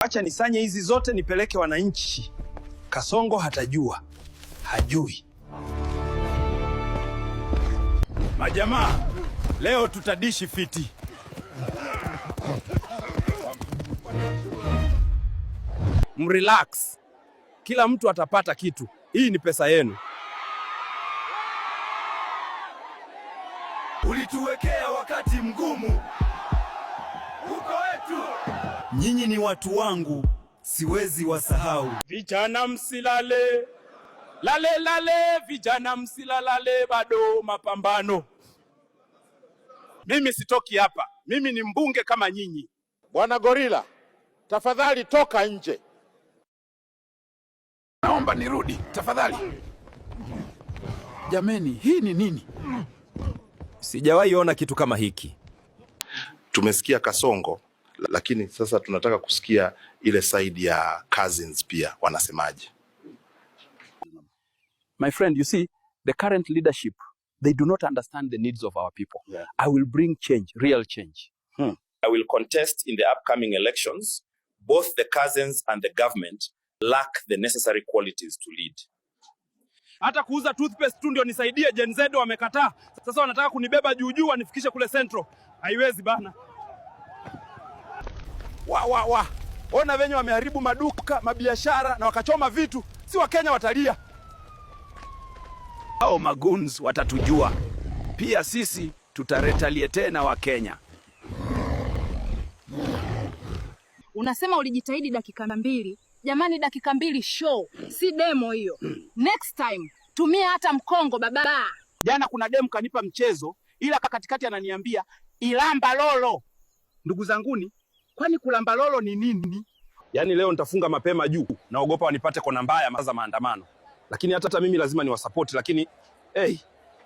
Acha nisanye hizi zote nipeleke wananchi. Kasongo hatajua. Hajui. Majamaa, leo tutadishi fiti. Mrelax. Kila mtu atapata kitu. Hii ni pesa yenu. Ulituwekea wakati mgumu. Uko wetu. Nyinyi ni watu wangu, siwezi wasahau. Vijana msilale. Lale lale, vijana msilalale, bado mapambano. Mimi sitoki hapa. Mimi ni mbunge kama nyinyi. Bwana Gorilla, tafadhali toka nje. Naomba nirudi, tafadhali. Jameni, hii ni nini? Sijawahi ona kitu kama hiki. Tumesikia Kasongo, lakini sasa tunataka kusikia ile side ya cousins pia wanasemaje. My friend, you see, the current leadership, they do not understand the needs of our people. Yeah. I will bring change, real change. I will contest in the upcoming elections. Both the cousins and the government lack the necessary qualities to lead. Hata kuuza toothpaste tu ndio nisaidie, Gen Z wamekataa. Sasa wanataka kunibeba juu juu wanifikishe kule Central. Haiwezi bana. Ona venye wameharibu maduka, mabiashara na wakachoma vitu. Si wa Kenya watalia. Hao maguns watatujua. Pia sisi tutaretalie tena wa Kenya. Unasema ulijitahidi dakika 2. Jamani, dakika 2 show, si demo hiyo. Next time tumia hata mkongo baba. Jana kuna demu kanipa mchezo, ila katikati ananiambia ilamba lolo. Ndugu zanguni, kwani kulamba lolo ni nini? Yaani leo nitafunga mapema juu. Naogopa wanipate kona mbaya za maandamano. Lakini hata mimi lazima niwasupport, lakini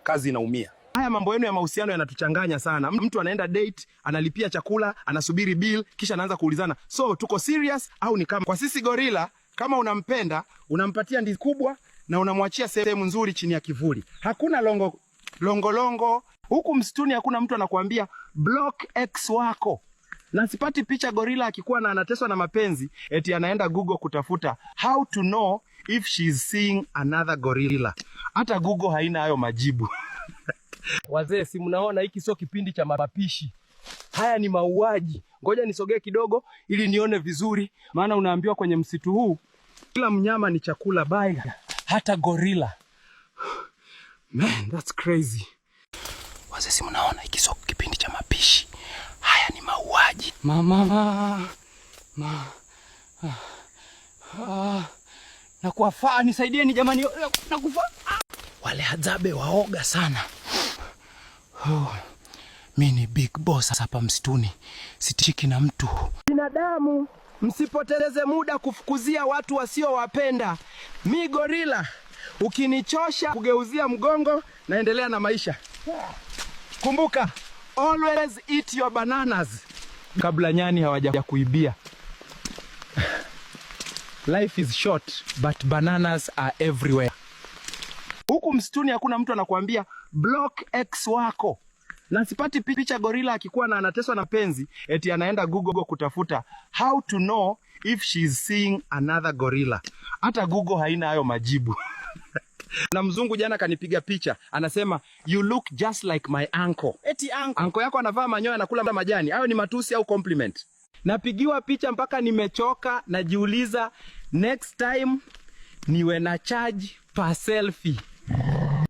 kazi inaumia. Haya mambo yenu ya mahusiano yanatuchanganya sana. Mtu anaenda date, analipia chakula, anasubiri bill, kisha anaanza kuulizana, so tuko serious au ni kama? Kwa sisi Gorilla, kama unampenda, unampatia ndizi kubwa na unamwachia sehemu nzuri chini ya kivuli. Hakuna longo. Huku msituni hakuna mtu anakuambia block ex wako. Na sipati picha Gorilla akikuwa na anateswa na mapenzi, eti anaenda Google kutafuta how to know if she's seeing another gorilla. Hata Google haina hayo majibu. Wazee, si mnaona hiki sio kipindi cha mapishi. Haya ni mauaji. Ngoja nisogee kidogo ili nione vizuri, maana unaambiwa kwenye msitu huu kila mnyama ni chakula baya, hata gorilla. Man, that's crazy. Wazee, si mnaona hiki sio kipindi cha mapishi. Haya ni mauaji. Nakuafaa, nisaidieni jamani, nakufa. Wale Hadzabe waoga sana. Mimi ni big boss hapa msituni. Sitishiki na mtu. Binadamu, msipoteze muda kufukuzia watu wasiowapenda. Mi Gorilla, ukinichosha kugeuzia mgongo naendelea na maisha. Kumbuka, always eat your bananas kabla nyani hawaja kuibia. Life is short, but bananas are everywhere. Huku msituni hakuna mtu anakuambia block ex wako. Na sipati picha Gorilla akikuwa na anateswa na penzi, eti anaenda Google kutafuta how to know if she's seeing another gorilla. Hata Google haina hayo majibu. Na mzungu jana kanipiga picha, anasema you look just like my uncle. Eti uncle yako anavaa manyoya na kula majani. Hayo ni matusi au compliment? Napigiwa picha mpaka nimechoka, najiuliza next time niwe na charge per selfie.